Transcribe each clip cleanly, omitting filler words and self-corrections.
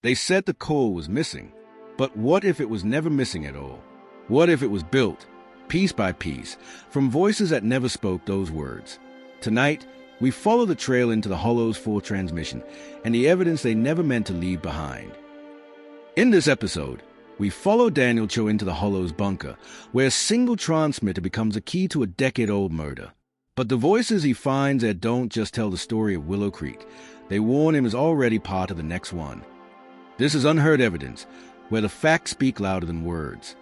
They said the core was missing. But what if it was never missing at all? What if it was built, piece by piece, from voices that never spoke those words? Tonight, we follow the trail into the Hollow's full transmission and the evidence they never meant to leave behind. In this episode, we follow Daniel Cho into the Hollow's bunker, where a single transmitter becomes a key to a decade-old murder. But the voices he finds there don't just tell the story of Willow Creek. They warn him is already part of the next one. This is Unheard Evidence, where the facts speak louder than words.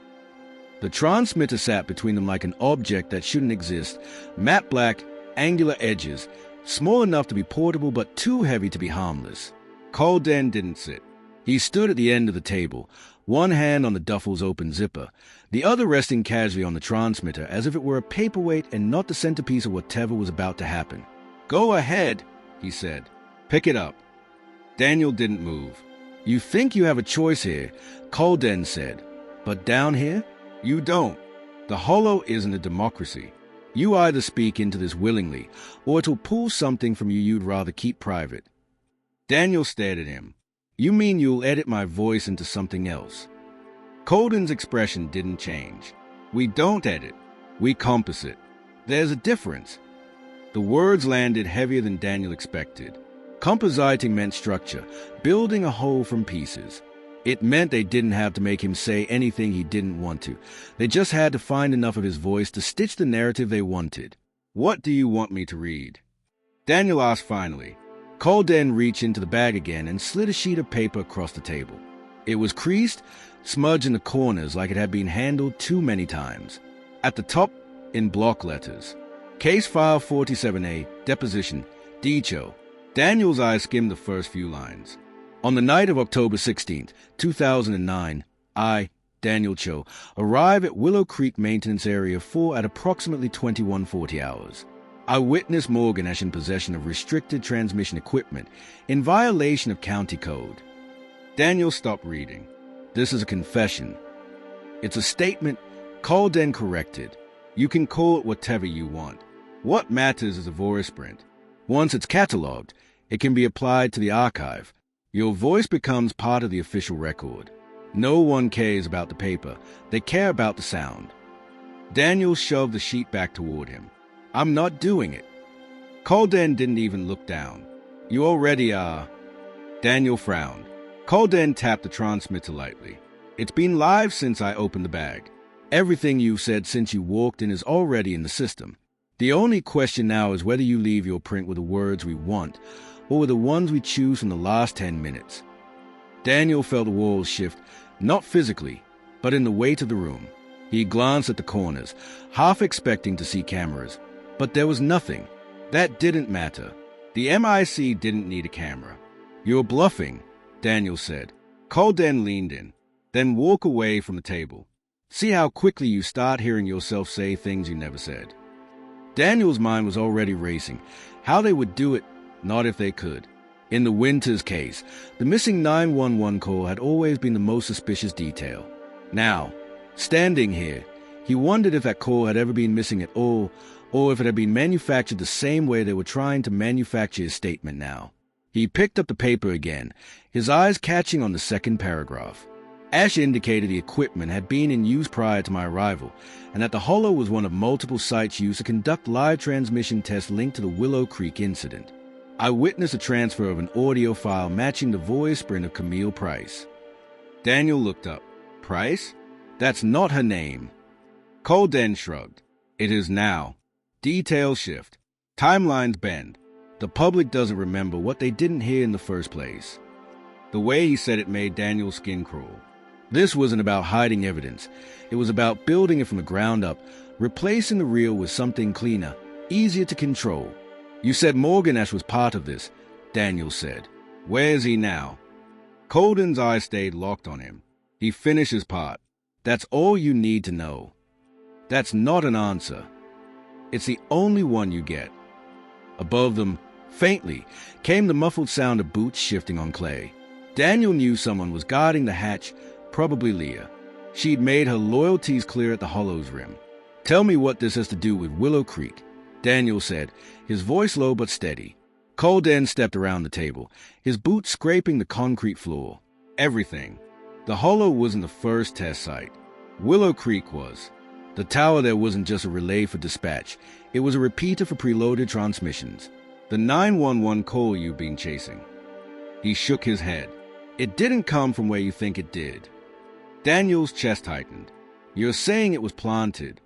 The transmitter sat between them like an object that shouldn't exist, matte black, angular edges, small enough to be portable but too heavy to be harmless. Colden didn't sit. He stood at the end of the table, one hand on the duffel's open zipper, the other resting casually on the transmitter as if it were a paperweight and not the centerpiece of whatever was about to happen. "Go ahead," he said. "Pick it up." Daniel didn't move. "You think you have a choice here," Colden said. "But down here, you don't. The Hollow isn't a democracy. You either speak into this willingly, or it'll pull something from you you'd rather keep private." Daniel stared at him. "You mean you'll edit my voice into something else?" Colden's expression didn't change. "We don't edit. We composite. There's a difference." The words landed heavier than Daniel expected. Compositing meant structure, building a whole from pieces. It meant they didn't have to make him say anything he didn't want to. They just had to find enough of his voice to stitch the narrative they wanted. "What do you want me to read?" Daniel asked finally. Colden reached into the bag again and slid a sheet of paper across the table. It was creased, smudged in the corners like it had been handled too many times. At the top, in block letters, Case File 47A, Deposition, D. Cho. Daniel's eyes skimmed the first few lines. "On the night of October 16th, 2009, I, Daniel Cho, arrive at Willow Creek Maintenance Area 4 at approximately 21:40 hours. I witnessed Morgan Ashe in possession of restricted transmission equipment in violation of county code." Daniel stopped reading. "This is a confession." "It's a statement," Colden corrected. "You can call it whatever you want. What matters is a voice print. Once it's cataloged, it can be applied to the archive. Your voice becomes part of the official record. No one cares about the paper. They care about the sound." Daniel shoved the sheet back toward him. "I'm not doing it." Colden didn't even look down. "You already are." Daniel frowned. Colden tapped the transmitter lightly. "It's been live since I opened the bag. Everything you've said since you walked in is already in the system. The only question now is whether you leave your print with the words we want, or with the ones we choose from the last 10 minutes. Daniel felt the walls shift, not physically, but in the weight of the room. He glanced at the corners, half expecting to see cameras. But there was nothing. That didn't matter. The MIC didn't need a camera. "You're bluffing," Daniel said. Colden leaned in. "Then walk away from the table. See how quickly you start hearing yourself say things you never said." Daniel's mind was already racing. How they would do it, not if they could. In the Winters case, the missing 911 call had always been the most suspicious detail. Now, standing here, he wondered if that call had ever been missing at all, or if it had been manufactured the same way they were trying to manufacture his statement now. He picked up the paper again, his eyes catching on the second paragraph. Ashe indicated the equipment had been in use prior to my arrival, and that the Hollow was one of multiple sites used to conduct live transmission tests linked to the Willow Creek incident. I witnessed a transfer of an audio file matching the voice print of Camille Price. Daniel looked up. "Price? That's not her name." Colden shrugged. "It is now. Details shift. Timelines bend. The public doesn't remember what they didn't hear in the first place." The way he said it made Daniel's skin crawl. This wasn't about hiding evidence. It was about building it from the ground up, replacing the real with something cleaner, easier to control. "You said Morgan Ashe was part of this," Daniel said. "Where is he now?" Colden's eyes stayed locked on him. "He finished his part. That's all you need to know." "That's not an answer. It's the only one you get." Above them, faintly, came the muffled sound of boots shifting on clay. Daniel knew someone was guarding the hatch, probably Leah. She'd made her loyalties clear at the Hollow's rim. "Tell me what this has to do with Willow Creek," Daniel said, his voice low but steady. Colden stepped around the table, his boots scraping the concrete floor. Everything. The hollow wasn't the first test site. Willow Creek was. The tower there wasn't just a relay for dispatch. It was a repeater for preloaded transmissions. The 911 call you've been chasing. He shook his head. It didn't come from where you think it did. Daniel's chest tightened. You're saying it was planted.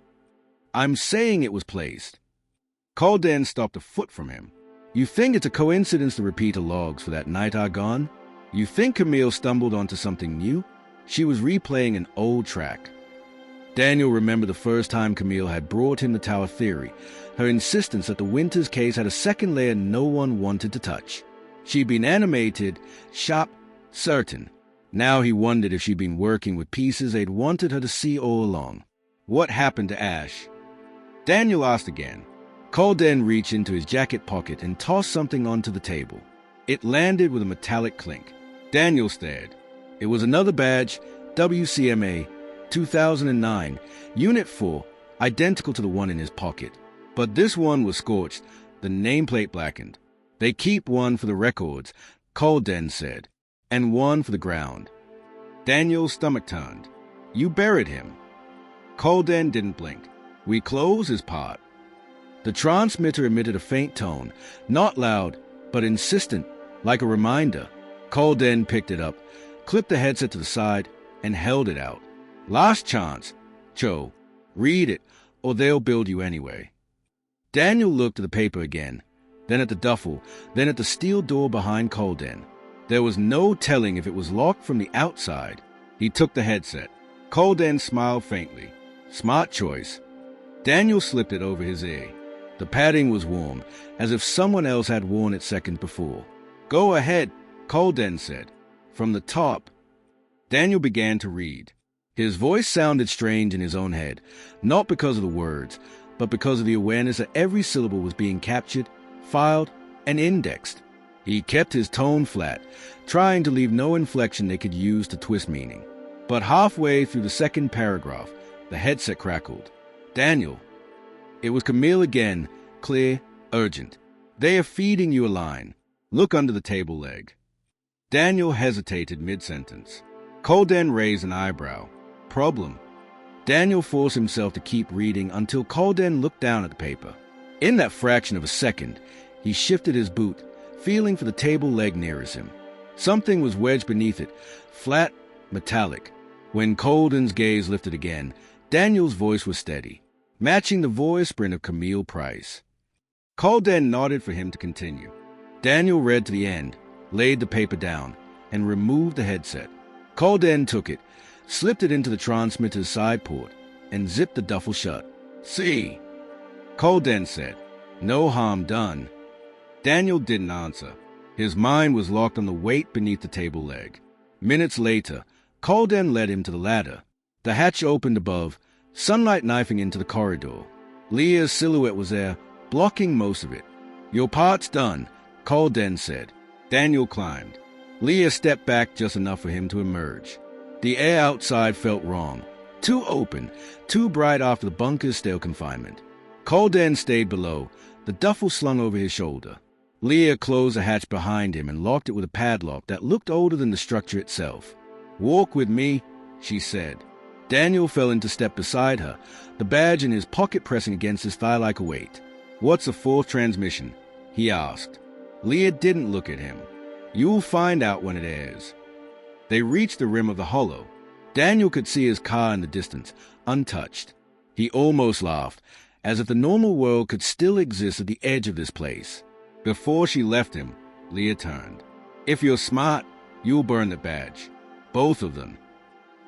I'm saying it was placed. Colden stopped a foot from him. You think it's a coincidence the repeater logs for that night are gone? You think Camille stumbled onto something new? She was replaying an old track. Daniel remembered the first time Camille had brought him the tower theory, her insistence that the Winters case had a second layer no one wanted to touch. She'd been animated, sharp, certain. Now he wondered if she'd been working with pieces they'd wanted her to see all along. What happened to Ashe? Daniel asked again. Colden reached into his jacket pocket and tossed something onto the table. It landed with a metallic clink. Daniel stared. It was another badge, WCMA, 2009, Unit 4, identical to the one in his pocket. But this one was scorched, the nameplate blackened. They keep one for the records, Colden said, and one for the ground. Daniel's stomach turned. You buried him. Colden didn't blink. We close his part. The transmitter emitted a faint tone, not loud, but insistent, like a reminder. Colden picked it up, clipped the headset to the side, and held it out. Last chance. Cho, read it, or they'll build you anyway. Daniel looked at the paper again, then at the duffel, then at the steel door behind Colden. There was no telling if it was locked from the outside. He took the headset. Colden smiled faintly. Smart choice. Daniel slipped it over his ear. The padding was warm, as if someone else had worn it seconds before. Go ahead, Colden said. From the top. Daniel began to read. His voice sounded strange in his own head, not because of the words, but because of the awareness that every syllable was being captured, filed, and indexed. He kept his tone flat, trying to leave no inflection they could use to twist meaning. But halfway through the second paragraph, the headset crackled. Daniel. It was Camille again, clear, urgent. They are feeding you a line. Look under the table leg. Daniel hesitated mid-sentence. Colden raised an eyebrow. Problem. Daniel forced himself to keep reading until Colden looked down at the paper. In that fraction of a second, he shifted his boot, feeling for the table leg nearest him. Something was wedged beneath it, flat, metallic. When Colden's gaze lifted again, Daniel's voice was steady, matching the voice sprint of Camille Price. Colden nodded for him to continue. Daniel read to the end, laid the paper down, and removed the headset. Colden took it, slipped it into the transmitter's side port, and zipped the duffel shut. See, Colden said. No harm done. Daniel didn't answer. His mind was locked on the weight beneath the table leg. Minutes later, Colden led him to the ladder. The hatch opened above, sunlight knifing into the corridor. Leah's silhouette was there, blocking most of it. Your part's done, Colden said. Daniel climbed. Leah stepped back just enough for him to emerge. The air outside felt wrong. Too open, too bright after the bunker's stale confinement. Colden stayed below, the duffel slung over his shoulder. Leah closed the hatch behind him and locked it with a padlock that looked older than the structure itself. Walk with me, she said. Daniel fell into step beside her, the badge in his pocket pressing against his thigh like a weight. What's the fourth transmission? He asked. Leah didn't look at him. You'll find out when it airs. They reached the rim of the hollow. Daniel could see his car in the distance, untouched. He almost laughed, as if the normal world could still exist at the edge of this place. Before she left him, Leah turned. If you're smart, you'll burn the badge. Both of them.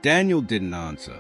Daniel didn't answer.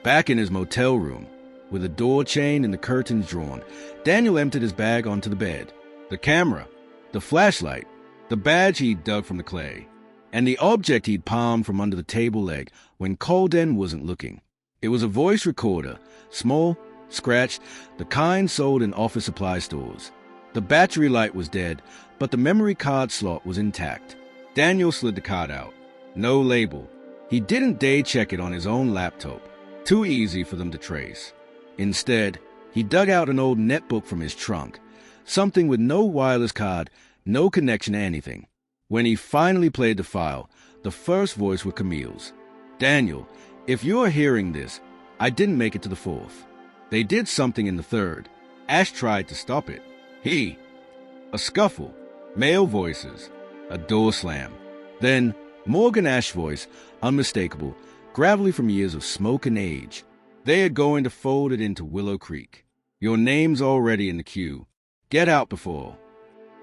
Back in his motel room, with the door chained and the curtains drawn, Daniel emptied his bag onto the bed. The camera, the flashlight, the badge he'd dug from the clay, and the object he'd palmed from under the table leg when Colden wasn't looking. It was a voice recorder, small, scratched, the kind sold in office supply stores. The battery light was dead, but the memory card slot was intact. Daniel slid the card out. No label. He didn't day-check it on his own laptop. Too easy for them to trace. Instead, he dug out an old netbook from his trunk, something with no wireless card, no connection to anything. When he finally played the file, The first voice was Camille's. "Daniel, if you're hearing this, I didn't make it to the fourth. They did something in the third. Ashe tried to stop it. A scuffle, male voices, a door slam. Then, Morgan Ashe voice, unmistakable, gravelly from years of smoke and age. They are going to fold it into Willow Creek. Your name's already in the queue. Get out before."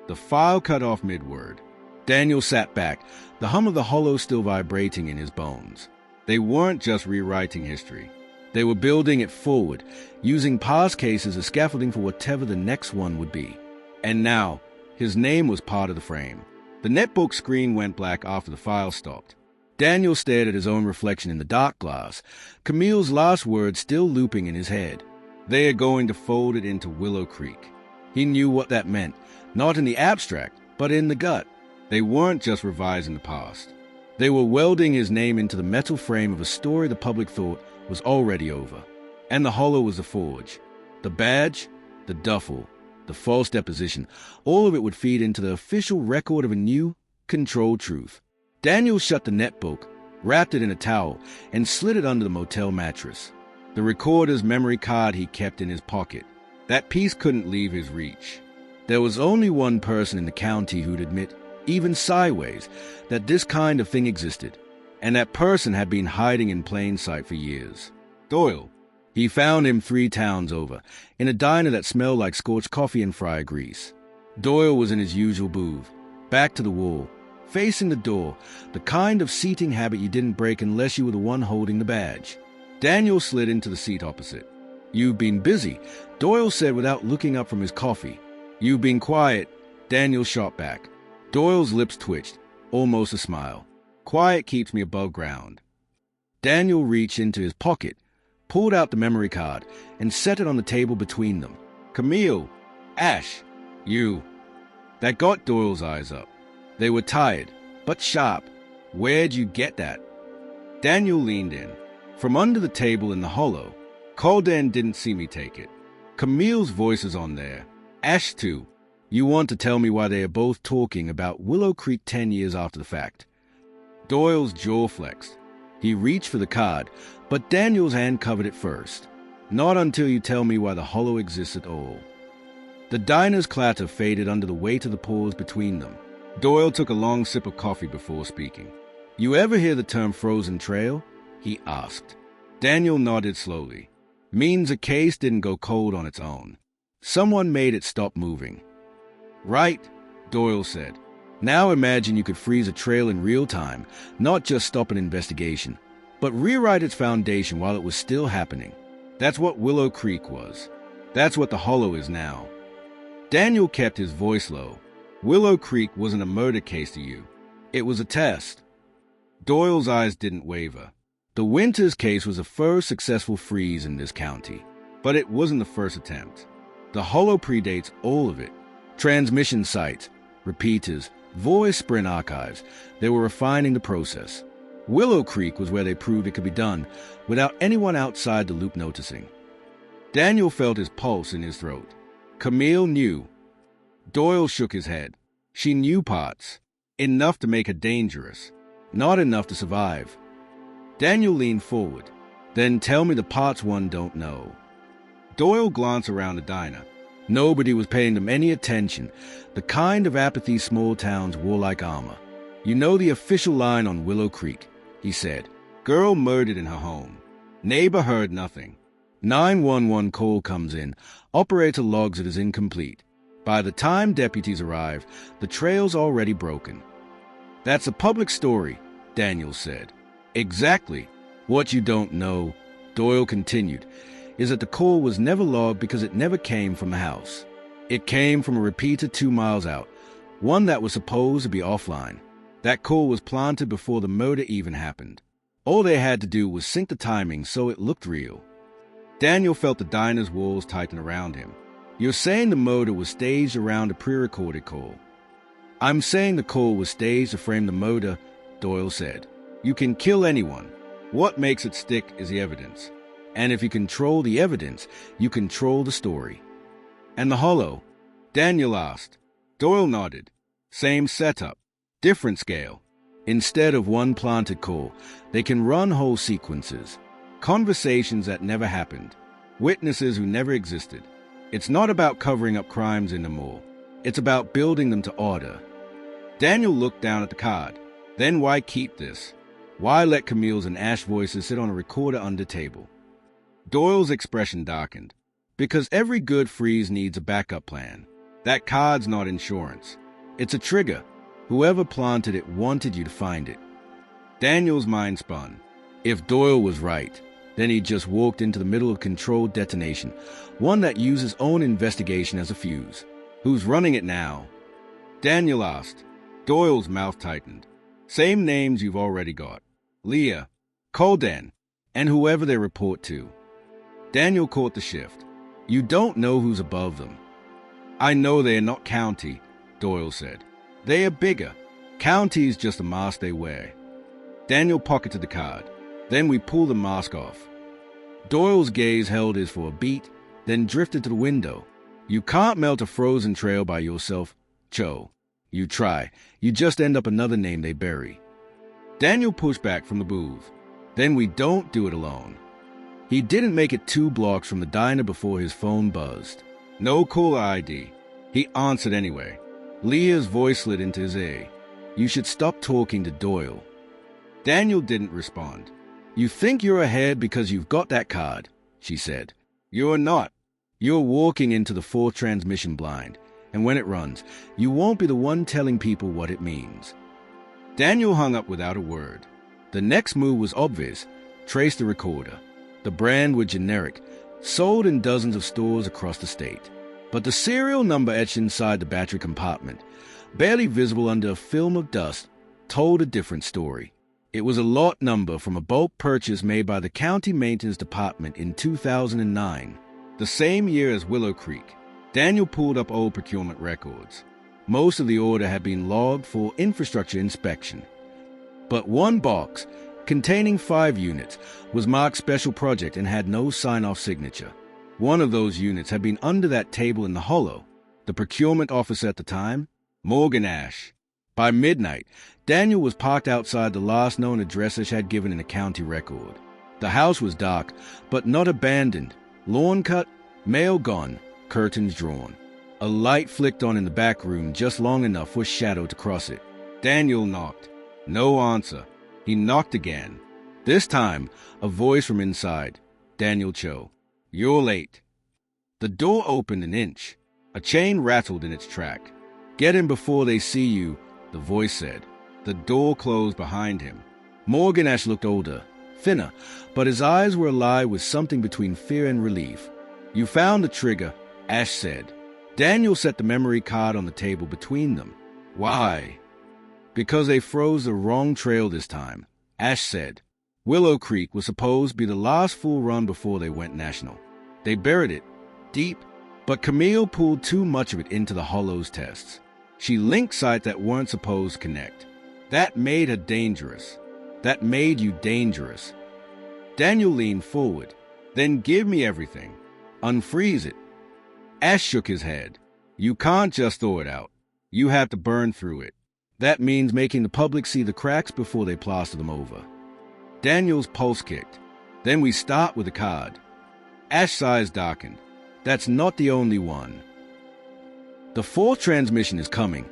The file cut off mid-word. Daniel sat back, the hum of the hollow still vibrating in his bones. They weren't just rewriting history. They were building it forward, using past cases as scaffolding for whatever the next one would be. And now, his name was part of the frame. The netbook screen went black after the file stopped. Daniel stared at his own reflection in the dark glass, Camille's last words still looping in his head. They are going to fold it into Willow Creek. He knew what that meant, not in the abstract, but in the gut. They weren't just revising the past. They were welding his name into the metal frame of a story the public thought was already over. And the hollow was the forge. The badge, the duffel, the false deposition, all of it would feed into the official record of a new, controlled truth. Daniel shut the netbook, wrapped it in a towel, and slid it under the motel mattress. The recorder's memory card he kept in his pocket. That piece couldn't leave his reach. There was only one person in the county who'd admit, even sideways, that this kind of thing existed, and that person had been hiding in plain sight for years. Doyle. He found him 3 towns over, in a diner that smelled like scorched coffee and fryer grease. Doyle was in his usual booth, back to the wall, facing the door, the kind of seating habit you didn't break unless you were the one holding the badge. Daniel slid into the seat opposite. "You've been busy," Doyle said without looking up from his coffee. "You've been quiet," Daniel shot back. Doyle's lips twitched, almost a smile. "Quiet keeps me above ground." Daniel reached into his pocket, pulled out the memory card, and set it on the table between them. "Camille, Ashe, you." That got Doyle's eyes up. They were tired, but sharp. "Where'd you get that?" Daniel leaned in. From under the table in the hollow. "Colden didn't see me take it. Camille's voice is on there. Ashe too. You want to tell me why they are both talking about Willow Creek 10 years after the fact?" Doyle's jaw flexed. He reached for the card, but Daniel's hand covered it first. "Not until you tell me why the hollow exists at all." The diner's clatter faded under the weight of the pause between them. Doyle took a long sip of coffee before speaking. "You ever hear the term frozen trail?" he asked. Daniel nodded slowly. "Means a case didn't go cold on its own. Someone made it stop moving." "Right," Doyle said. "Now imagine you could freeze a trail in real time, not just stop an investigation, but rewrite its foundation while it was still happening. That's what Willow Creek was. That's what the hollow is now." Daniel kept his voice low. "Willow Creek wasn't a murder case to you. It was a test." Doyle's eyes didn't waver. The Winters case was the first successful freeze in this county, but it wasn't the first attempt. The hollow predates all of it. Transmission sites, repeaters, voice sprint archives. They were refining the process. Willow Creek was where they proved it could be done without anyone outside the loop noticing. Daniel felt his pulse in his throat. Camille knew. Doyle shook his head. She knew parts. Enough to make her dangerous. Not enough to survive. Daniel leaned forward. "Then tell me the parts one don't know." Doyle glanced around the diner. Nobody was paying them any attention, the kind of apathy small towns wore like armor. "You know the official line on Willow Creek," he said. "Girl murdered in her home. Neighbor heard nothing. 911 call comes in. Operator logs it as incomplete. By the time deputies arrive, the trail's already broken." "That's a public story," Daniel said. "Exactly. What you don't know," Doyle continued, "is that the call was never logged because it never came from the house. It came from a repeater 2 miles out, one that was supposed to be offline. That call was planted before the murder even happened. All they had to do was sync the timing so it looked real." Daniel felt the diner's walls tighten around him. "You're saying the murder was staged around a pre-recorded call?" "I'm saying the call was staged to frame the murder," Doyle said. "You can kill anyone. What makes it stick is the evidence. And if you control the evidence, you control the story." "And the hollow?" Daniel asked. Doyle nodded. "Same setup. Different scale. Instead of one planted call, they can run whole sequences. Conversations that never happened. Witnesses who never existed. It's not about covering up crimes anymore. It's about building them to order. Daniel looked down at the card. Then why keep this? Why let Camille's and Ashe voices sit on a recorder under table? Doyle's expression darkened. Because every good freeze needs a backup plan. That card's not insurance. It's a trigger. Whoever planted it wanted you to find it. Daniel's mind spun. If Doyle was right, then he'd just walked into the middle of controlled detonation, one that uses its own investigation as a fuse. Who's running it now? Daniel asked. Doyle's mouth tightened. Same names you've already got. Leah, Colden, and whoever they report to. Daniel caught the shift. You don't know who's above them. I know they are not county, Doyle said. They are bigger. County's just a mask they wear. Daniel pocketed the card. Then we pulled the mask off. Doyle's gaze held his for a beat, then drifted to the window. You can't melt a frozen trail by yourself, Cho. You try. You just end up another name they bury. Daniel pushed back from the booth. Then we don't do it alone. He didn't make it 2 blocks from the diner before his phone buzzed. No caller ID. He answered anyway. Leah's voice slid into his ear. You should stop talking to Doyle. Daniel didn't respond. You think you're ahead because you've got that card, she said. You're not. You're walking into the 4th transmission blind, and when it runs, you won't be the one telling people what it means. Daniel hung up without a word. The next move was obvious. Trace the recorder. The brand was generic, sold in dozens of stores across the state. But the serial number etched inside the battery compartment, barely visible under a film of dust, told a different story. It was a lot number from a bulk purchase made by the County Maintenance Department in 2009, the same year as Willow Creek. Daniel pulled up old procurement records. Most of the order had been logged for infrastructure inspection. But one box, containing 5 units, was marked Special Project and had no sign-off signature. One of those units had been under that table in the hollow. The procurement officer at the time, Morgan Ashe. By midnight, Daniel was parked outside the last known address Ashe had given in a county record. The house was dark, but not abandoned. Lawn cut, mail gone, curtains drawn. A light flicked on in the back room just long enough for a shadow to cross it. Daniel knocked. No answer. He knocked again. This time, a voice from inside. Daniel Cho. You're late. The door opened an inch. A chain rattled in its track. Get in before they see you, the voice said. The door closed behind him. Morgan Ashe looked older, thinner, but his eyes were alive with something between fear and relief. You found the trigger, Ashe said. Daniel set the memory card on the table between them. Why? Because they froze the wrong trail this time, Ashe said. Willow Creek was supposed to be the last full run before they went national. They buried it, deep, but Camille pulled too much of it into the Hollow's tests. She linked sites that weren't supposed to connect. That made her dangerous. That made you dangerous. Daniel leaned forward. Then give me everything. Unfreeze it. Ashe shook his head. You can't just throw it out. You have to burn through it. That means making the public see the cracks before they plaster them over. Daniel's pulse kicked. Then we start with the card. Ashe's eyes darkened. That's not the only one. The 4th transmission is coming,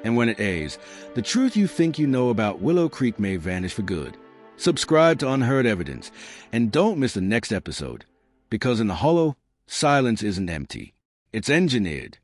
and when it airs, the truth you think you know about Willow Creek may vanish for good. Subscribe to Unheard Evidence, and don't miss the next episode, because in the hollow, silence isn't empty. It's engineered.